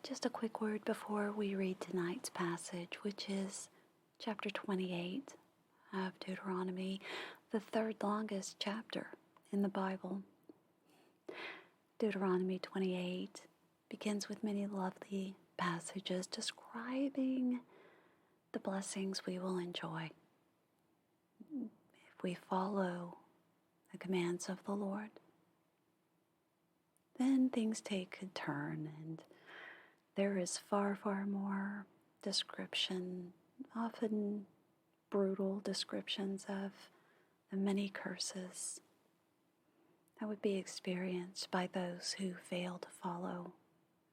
Just a quick word before we read tonight's passage, which is chapter 28 of Deuteronomy, the third longest chapter in the Bible. Deuteronomy 28 begins with many lovely passages describing the blessings we will enjoy if we follow the commands of the Lord. Then things take a turn, and there is far, far more description, often brutal descriptions of the many curses that would be experienced by those who fail to follow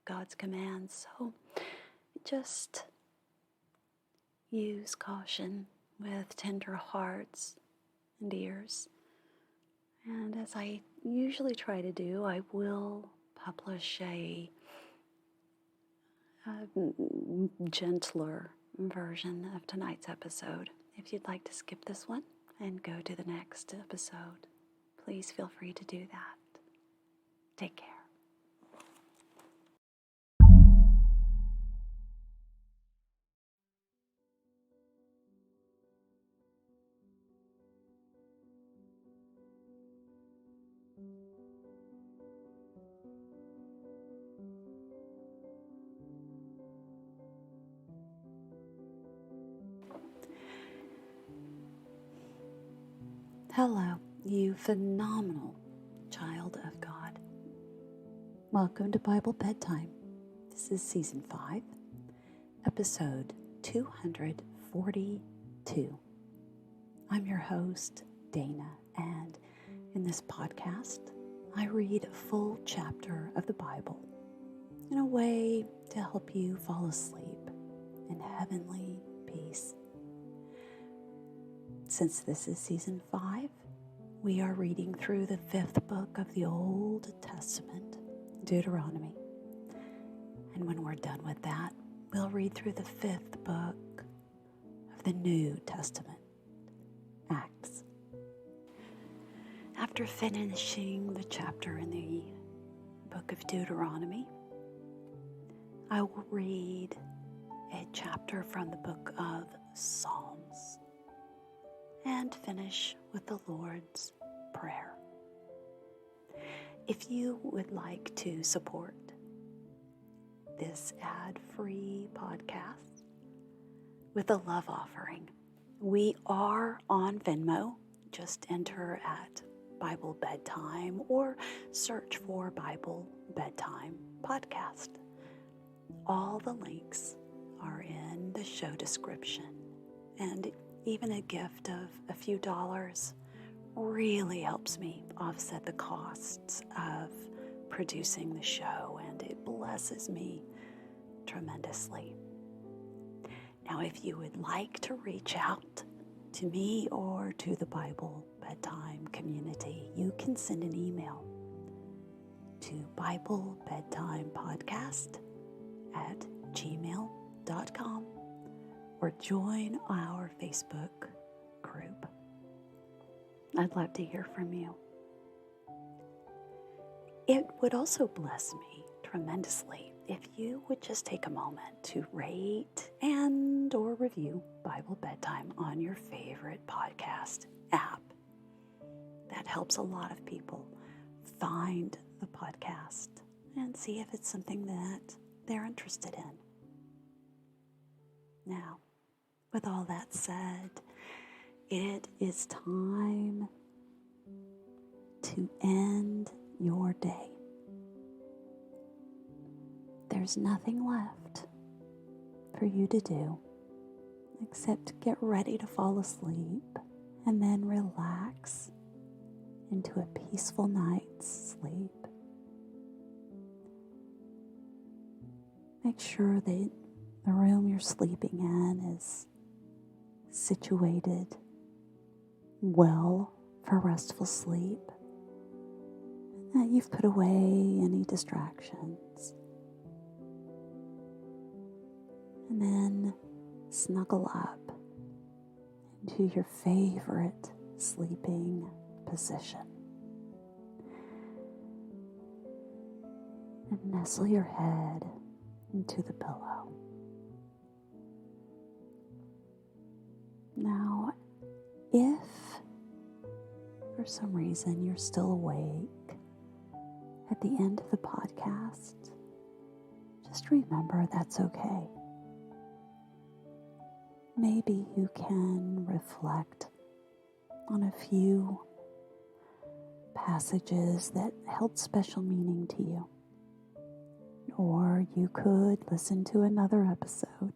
God's commands. So just use caution with tender hearts and ears. And as I usually try to do, I will publish a gentler version of tonight's episode. If you'd like to skip this one and go to the next episode, please feel free to do that. Take care. Hello, you phenomenal child of God. Welcome to Bible Bedtime. This is Season 5, Episode 242. I'm your host, Dana, and in this podcast, I read a full chapter of the Bible in a way to help you fall asleep in heavenly peace. Since this is Season 5, we are reading through the 5th book of the Old Testament, Deuteronomy. And when we're done with that, we'll read through the 5th book of the New Testament, Acts. After finishing the chapter in the book of Deuteronomy, I will read a chapter from the book of Psalms and finish with the Lord's Prayer. If you would like to support this ad-free podcast with a love offering, we are on Venmo. Just enter at Bible Bedtime or search for Bible Bedtime Podcast. All the links are in the show description, and even a gift of a few dollars really helps me offset the costs of producing the show, and it blesses me tremendously. Now, if you would like to reach out to me or to the Bible Bedtime community, you can send an email to BibleBedtimePodcast@gmail.com or join our Facebook group. I'd love to hear from you. It would also bless me tremendously if you would just take a moment to rate and or review Bible Bedtime on your favorite podcast app. That helps a lot of people find the podcast and see if it's something that they're interested in. Now, with all that said, it is time to end your day. There's nothing left for you to do except get ready to fall asleep and then relax into a peaceful night's sleep. Make sure that the room you're sleeping in is situated well for restful sleep, and that you've put away any distractions. And then snuggle up into your favorite sleeping position. And nestle your head into the pillow. Now, if for some reason you're still awake at the end of the podcast, just remember that's okay. Maybe you can reflect on a few passages that held special meaning to you. Or you could listen to another episode.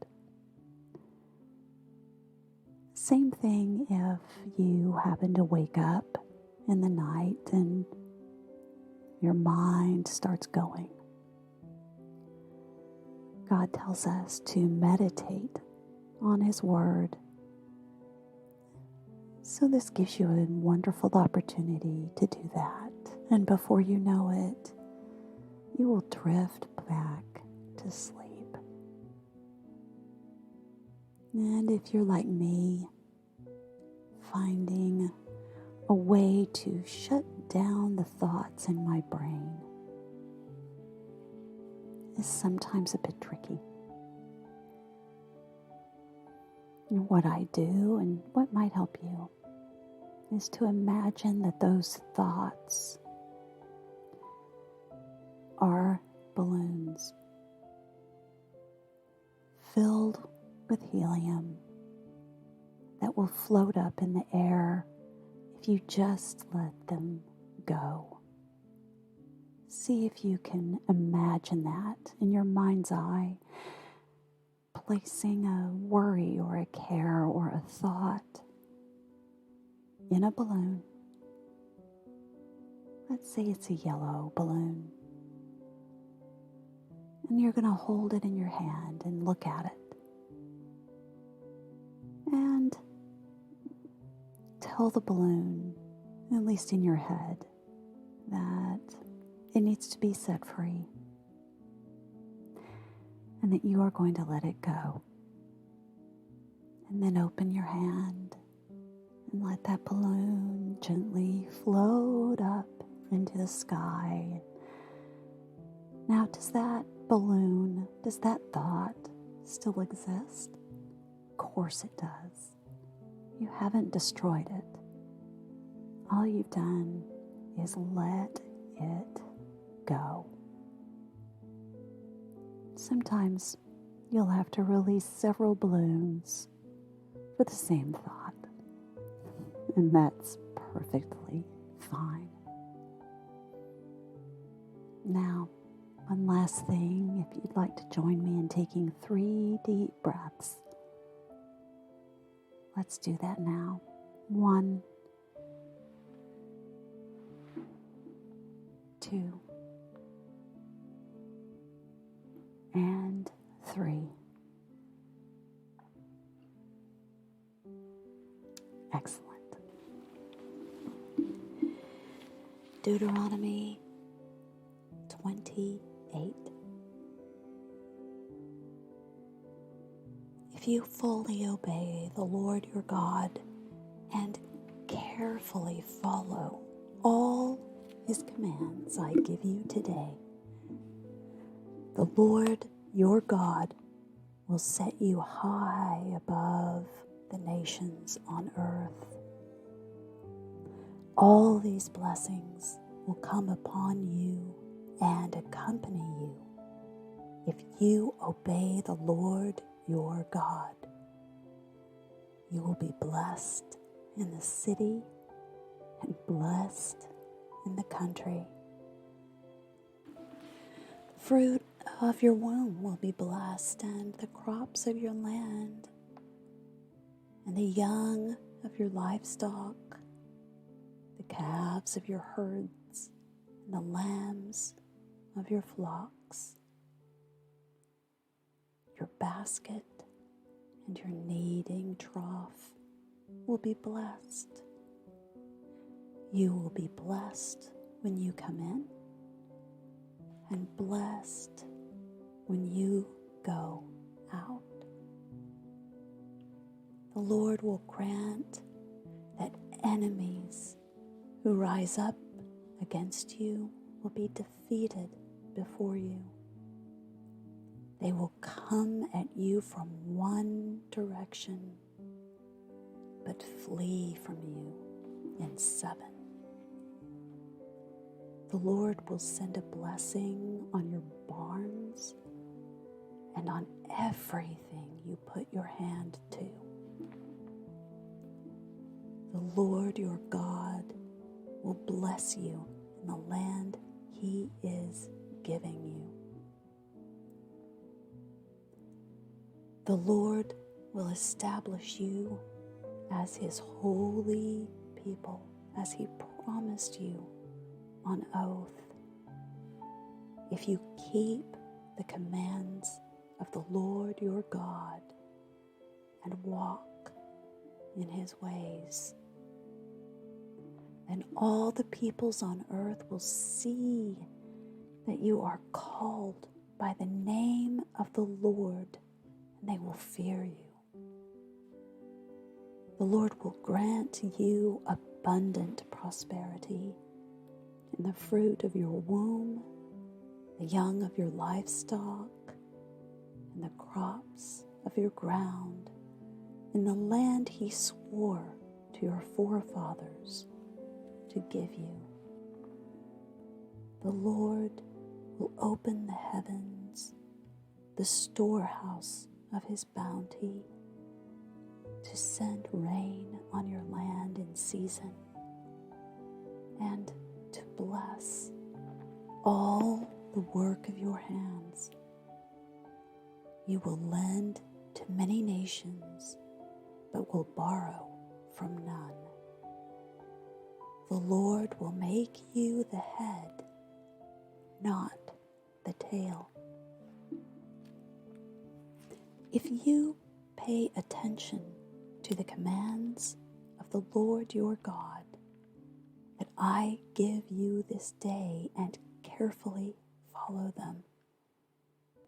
Same thing if you happen to wake up in the night and your mind starts going. God tells us to meditate on His Word. So this gives you a wonderful opportunity to do that. And before you know it, you will drift back to sleep. And if you're like me, finding a way to shut down the thoughts in my brain is sometimes a bit tricky. And what I do and what might help you is to imagine that those thoughts are balloons filled with helium that will float up in the air if you just let them go. See if you can imagine that in your mind's eye, placing a worry or a care or a thought in a balloon. Let's say it's a yellow balloon. And you're going to hold it in your hand and look at it. And tell the balloon, at least in your head, that it needs to be set free. And that you are going to let it go. And then open your hand and let that balloon gently float up into the sky. Now, does that balloon, does that thought still exist? Of course it does. You haven't destroyed it. All you've done is let it go. Sometimes you'll have to release several balloons for the same thought, and that's perfectly fine. Now, one last thing, if you'd like to join me in taking 3 deep breaths, let's do that now. 1, 2, and 3. Excellent. Deuteronomy 28. If you fully obey the Lord your God and carefully follow all His commands I give you today, the Lord your God will set you high above the nations on earth. All these blessings will come upon you and accompany you if you obey the Lord your God. You will be blessed in the city and blessed in the country. The fruit of your womb will be blessed, and the crops of your land, and the young of your livestock, the calves of your herds, and the lambs of your flocks. Your basket and your kneading trough will be blessed. You will be blessed when you come in, and blessed when you go out. The Lord will grant that enemies who rise up against you will be defeated before you. They will come at you from one direction, but flee from you in 7. The Lord will send a blessing on your barns and on everything you put your hand to. The Lord your God will bless you in the land He is giving you. The Lord will establish you as His holy people, as He promised you on oath, if you keep the commands of the Lord your God and walk in His ways. Then all the peoples on earth will see that you are called by the name of the Lord, and they will fear you. The Lord will grant you abundant prosperity in the fruit of your womb, the young of your livestock, and the crops of your ground, in the land He swore to your forefathers to give you. The Lord will open the heavens, the storehouse of His bounty, to send rain on your land in season, and to bless all the work of your hands. You will lend to many nations, but will borrow from none. The Lord will make you the head, not the tail. If you pay attention to the commands of the Lord your God that I give you this day and carefully follow them,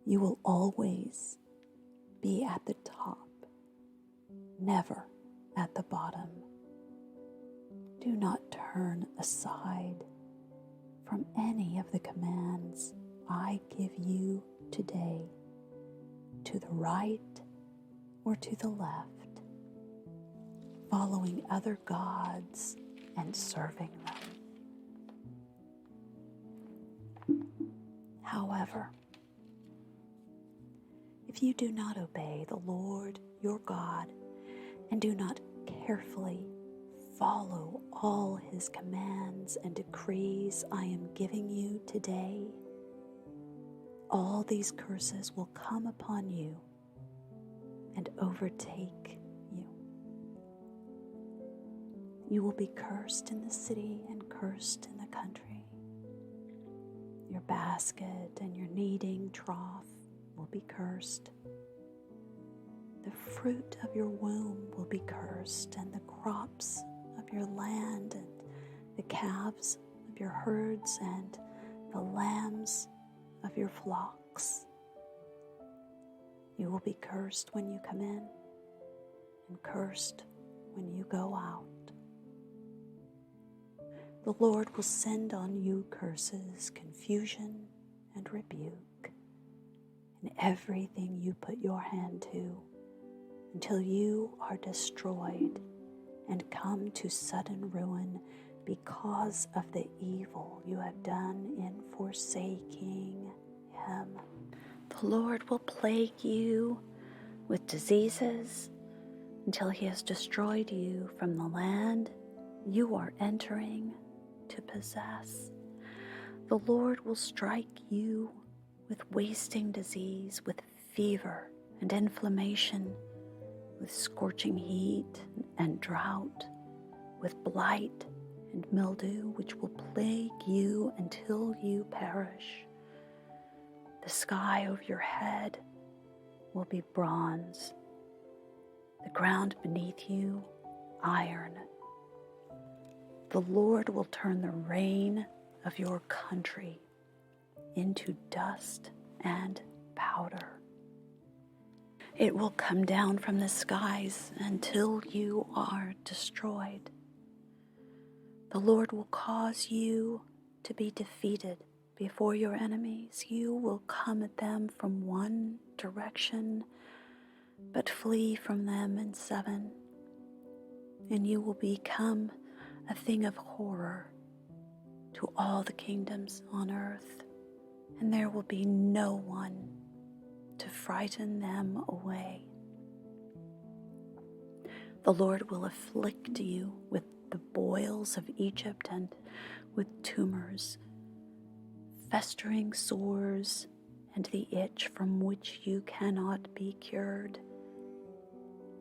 you will always be at the top, never at the bottom. Do not turn aside from any of the commands I give you today, to the right or to the left, following other gods and serving them. However, if you do not obey the Lord your God and do not carefully follow all His commands and decrees I am giving you today, all these curses will come upon you and overtake you. You will be cursed in the city and cursed in the country. Your basket and your kneading trough will be cursed. The fruit of your womb will be cursed, and the crops of your land, and the calves of your herds, and the lambs of your flocks. You will be cursed when you come in, and cursed when you go out. The Lord will send on you curses, confusion, and rebuke in everything you put your hand to, until you are destroyed and come to sudden ruin because of the evil you have done in forsaking Him. The Lord will plague you with diseases until He has destroyed you from the land you are entering to possess. The Lord will strike you with wasting disease, with fever and inflammation, with scorching heat and drought, with blight and mildew, which will plague you until you perish. The sky over your head will be bronze, the ground beneath you iron. The Lord will turn the rain of your country into dust and powder. It will come down from the skies until you are destroyed. The Lord will cause you to be defeated before your enemies. You will come at them from one direction, but flee from them in seven. And you will become a thing of horror to all the kingdoms on earth, and there will be no one to frighten them away. The Lord will afflict you with the boils of Egypt and with tumors, festering sores, and the itch from which you cannot be cured.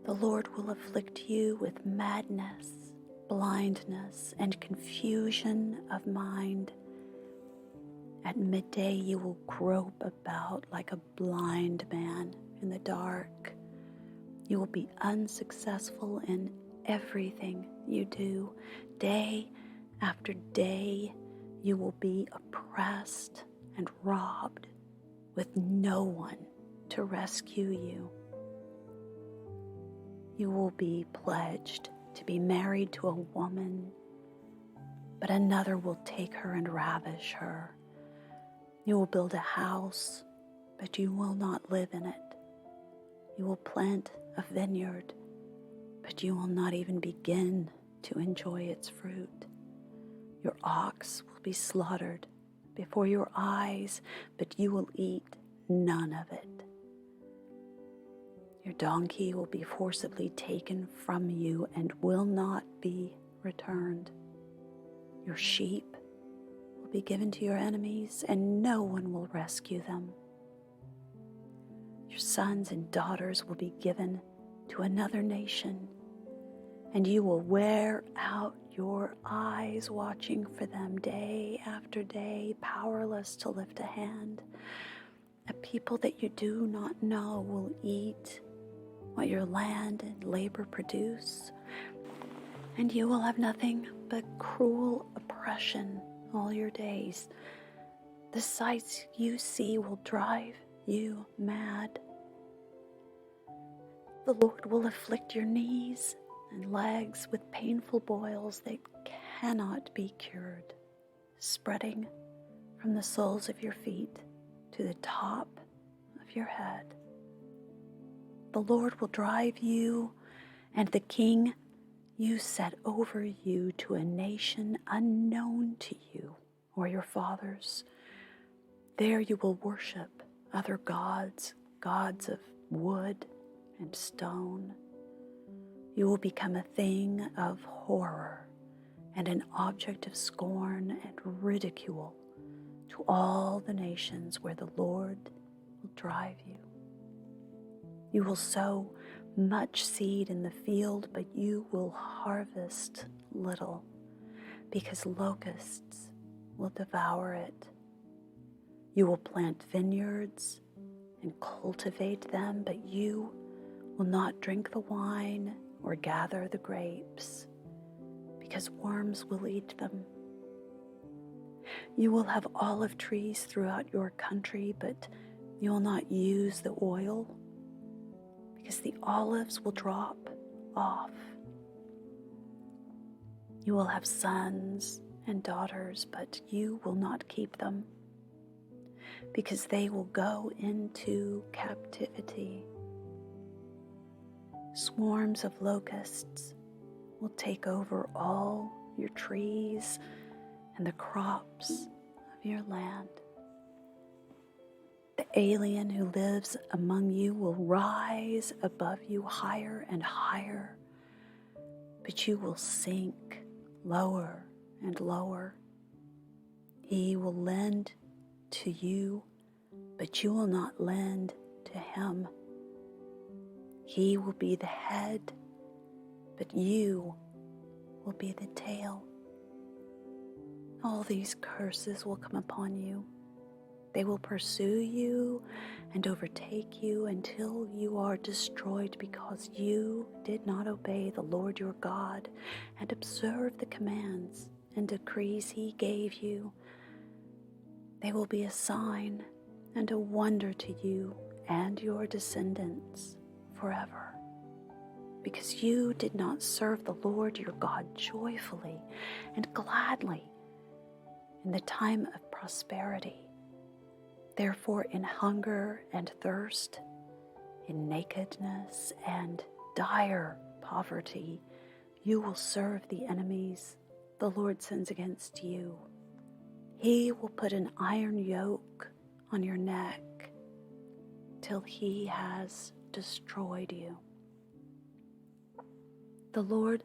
The Lord will afflict you with madness, blindness, and confusion of mind. At midday you will grope about like a blind man in the dark. You will be unsuccessful in everything you do. Day after day you will be oppressed and robbed with no one to rescue you. You will be pledged to be married to a woman, but another will take her and ravish her. You will build a house, but you will not live in it. You will plant a vineyard, but you will not even begin to enjoy its fruit. Your ox will be slaughtered before your eyes, but you will eat none of it. Your donkey will be forcibly taken from you and will not be returned. Your sheep will be given to your enemies, and no one will rescue them. Your sons and daughters will be given to another nation, and you will wear out your eyes watching for them day after day, powerless to lift a hand. A people that you do not know will eat what your land and labor produce, and you will have nothing but cruel oppression all your days. The sights you see will drive you mad. The Lord will afflict your knees and legs with painful boils that cannot be cured, spreading from the soles of your feet to the top of your head. The Lord will drive you and the king you set over you to a nation unknown to you or your fathers. There you will worship other gods, gods of wood and stone. You will become a thing of horror and an object of scorn and ridicule to all the nations where the Lord will drive you. You will sow much seed in the field, but you will harvest little, because locusts will devour it. You will plant vineyards and cultivate them, but you will not drink the wine or gather the grapes, because worms will eat them. You will have olive trees throughout your country, but you will not use the oil, because the olives will drop off. You will have sons and daughters, but you will not keep them, because they will go into captivity. Swarms of locusts will take over all your trees and the crops of your land. The alien who lives among you will rise above you higher and higher, but you will sink lower and lower. He will lend to you, but you will not lend to him. He will be the head, but you will be the tail. All these curses will come upon you. They will pursue you and overtake you until you are destroyed, because you did not obey the Lord your God and observe the commands and decrees he gave you. They will be a sign and a wonder to you and your descendants forever, because you did not serve the Lord your God joyfully and gladly in the time of prosperity. Therefore, in hunger and thirst, in nakedness and dire poverty, you will serve the enemies the Lord sends against you. He will put an iron yoke on your neck till he has destroyed you. The Lord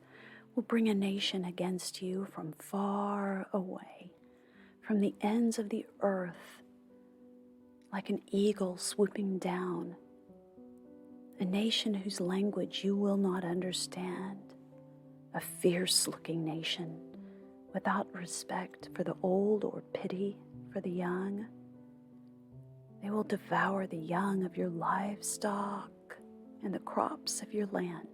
will bring a nation against you from far away, from the ends of the earth, like an eagle swooping down, a nation whose language you will not understand, a fierce-looking nation without respect for the old or pity for the young. They will devour the young of your livestock and the crops of your land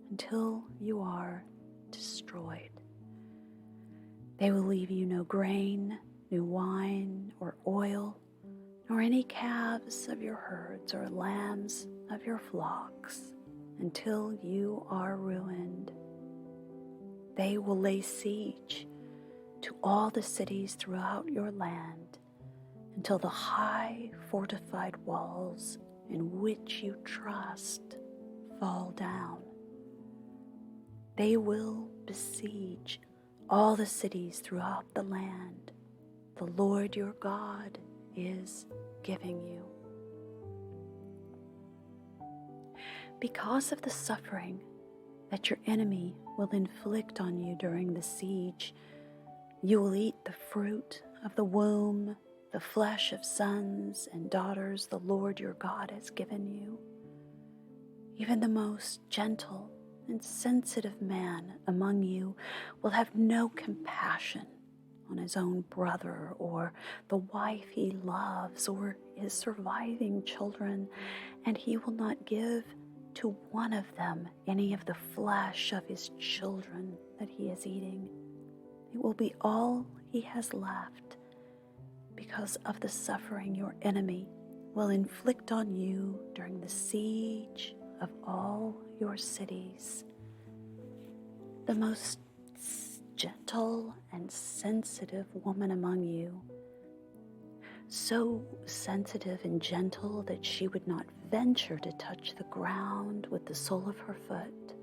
until you are destroyed. They will leave you no grain, new wine, or oil, nor any calves of your herds or lambs of your flocks, until you are ruined. They will lay siege to all the cities throughout your land, until the high fortified walls in which you trust fall down. They will besiege all the cities throughout the land the Lord your God is giving you. Because of the suffering that your enemy will inflict on you during the siege, you will eat the fruit of the womb, the flesh of sons and daughters the Lord your God has given you. Even the most gentle and sensitive man among you will have no compassion on his own brother or the wife he loves or his surviving children, and he will not give to one of them any of the flesh of his children that he is eating. It will be all he has left because of the suffering your enemy will inflict on you during the siege of all your cities. The most gentle and sensitive woman among you, so sensitive and gentle that she would not venture to touch the ground with the sole of her foot,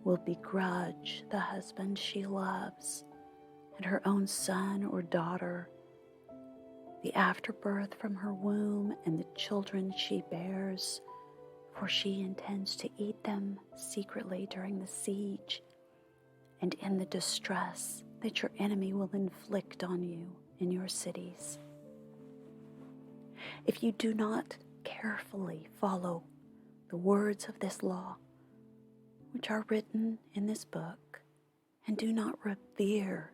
will begrudge the husband she loves and her own son or daughter, the afterbirth from her womb and the children she bears, for she intends to eat them secretly during the siege and in the distress that your enemy will inflict on you in your cities. If you do not carefully follow the words of this law, which are written in this book, and do not revere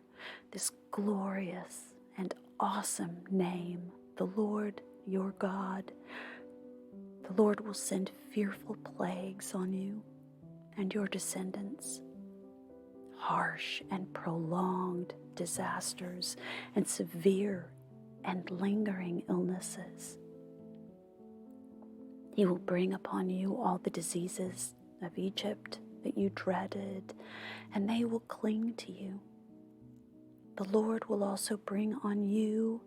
this glorious and awesome name, the Lord your God, the Lord will send fearful plagues on you and your descendants, harsh and prolonged disasters and severe and lingering illnesses. He will bring upon you all the diseases of Egypt that you dreaded, and they will cling to you. The Lord will also bring on you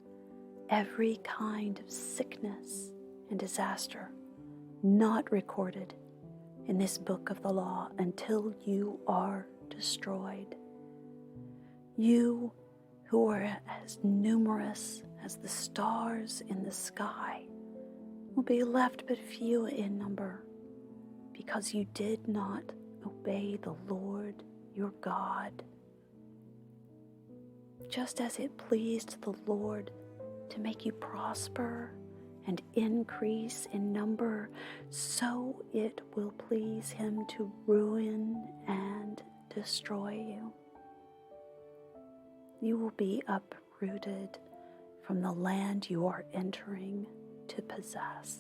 every kind of sickness and disaster not recorded in this book of the law until you are destroyed. You who are as numerous as the stars in the sky will be left but few in number, because you did not obey the Lord your God. Just as it pleased the Lord to make you prosper and increase in number, so it will please him to ruin and destroy you. You will be uprooted from the land you are entering to possess.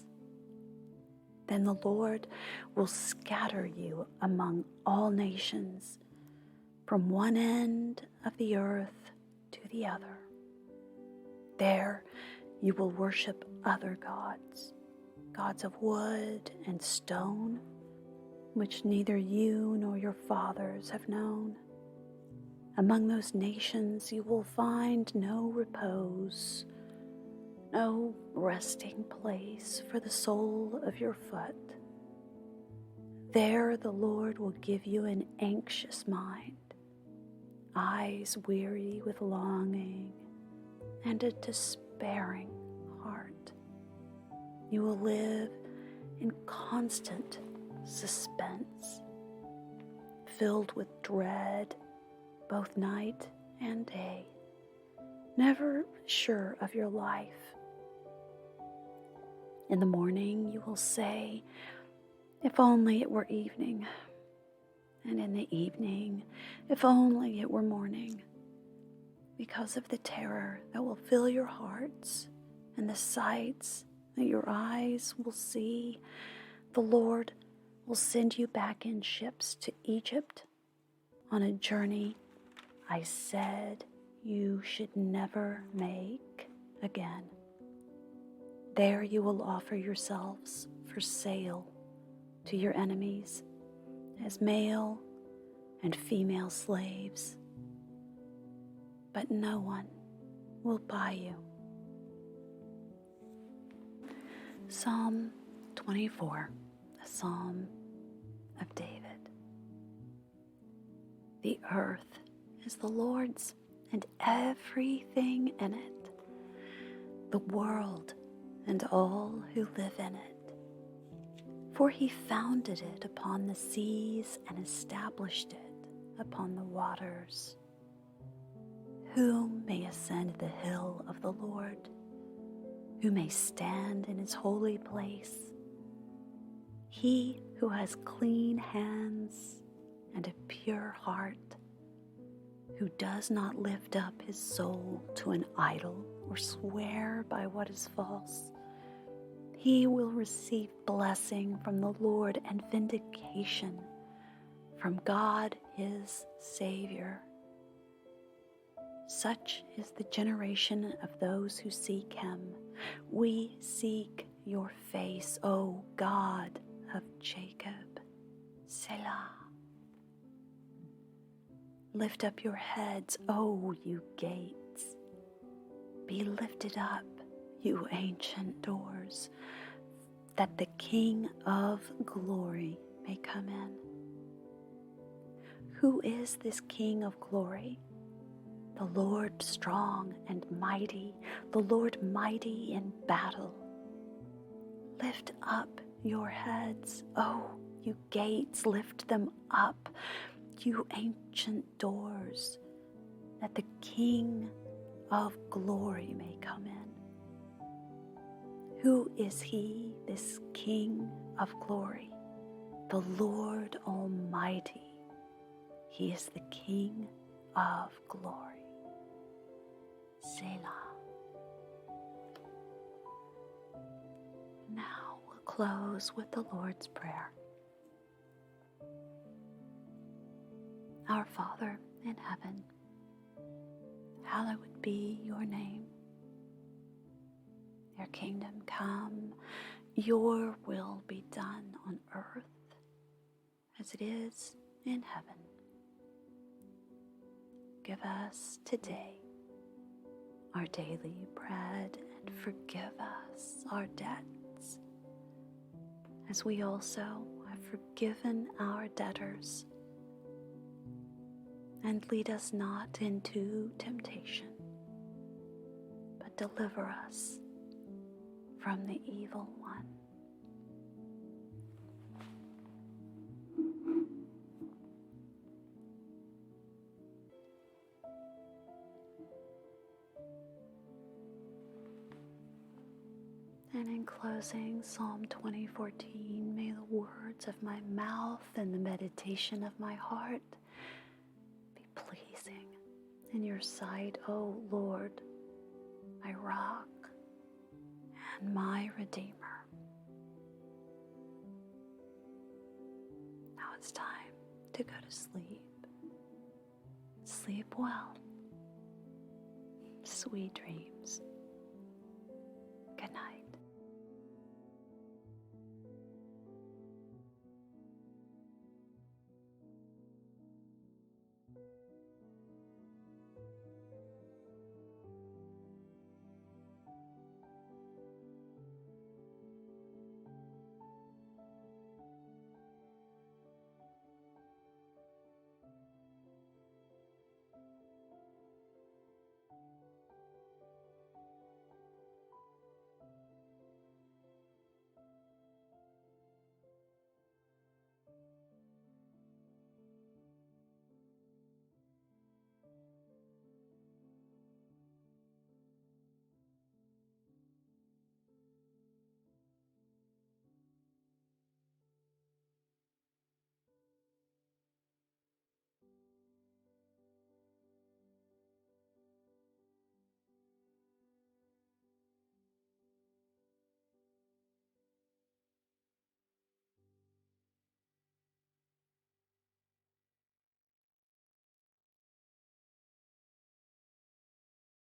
Then the Lord will scatter you among all nations, from one end of the earth to the other. There you will worship other gods, gods of wood and stone, which neither you nor your fathers have known. Among those nations you will find no repose, no resting place for the sole of your foot. There the Lord will give you an anxious mind, eyes weary with longing, and a despairing heart. You will live in constant suspense, filled with dread both night and day, never sure of your life. In the morning you will say, "If only it were evening," and in the evening, "If only it were morning," because of the terror that will fill your hearts and the sights that your eyes will see. The Lord will send you back in ships to Egypt on a journey I said you should never make again. There you will offer yourselves for sale to your enemies as male and female slaves, but no one will buy you. Psalm 24, a psalm of David. The earth is the Lord's and everything in it, the world and all who live in it. For he founded it upon the seas and established it upon the waters. Who may ascend the hill of the Lord? Who may stand in his holy place? He who has clean hands and a pure heart, who does not lift up his soul to an idol or swear by what is false, he will receive blessing from the Lord and vindication from God his Savior. Such is the generation of those who seek him. We seek your face, O God of Jacob. Selah. Lift up your heads, O you gates. Be lifted up, you ancient doors, that the King of glory may come in. Who is this King of glory? The Lord strong and mighty, the Lord mighty in battle. Lift up your heads, O you gates, lift them up, you ancient doors, that the King of glory may come in. Who is he, this King of glory? The Lord Almighty. He is the King of glory. Selah. Now we'll close with the Lord's Prayer. Our Father in heaven, hallowed be your name. Your kingdom come, your will be done on earth as it is in heaven. Give us today our daily bread, and forgive us our debts, as we also have forgiven our debtors. And lead us not into temptation, but deliver us from the evil one. And in closing, Psalm 20:14, may the words of my mouth and the meditation of my heart be pleasing in your sight, O Lord, my rock and my Redeemer. Now it's time to go to sleep. Sleep well. Sweet dreams.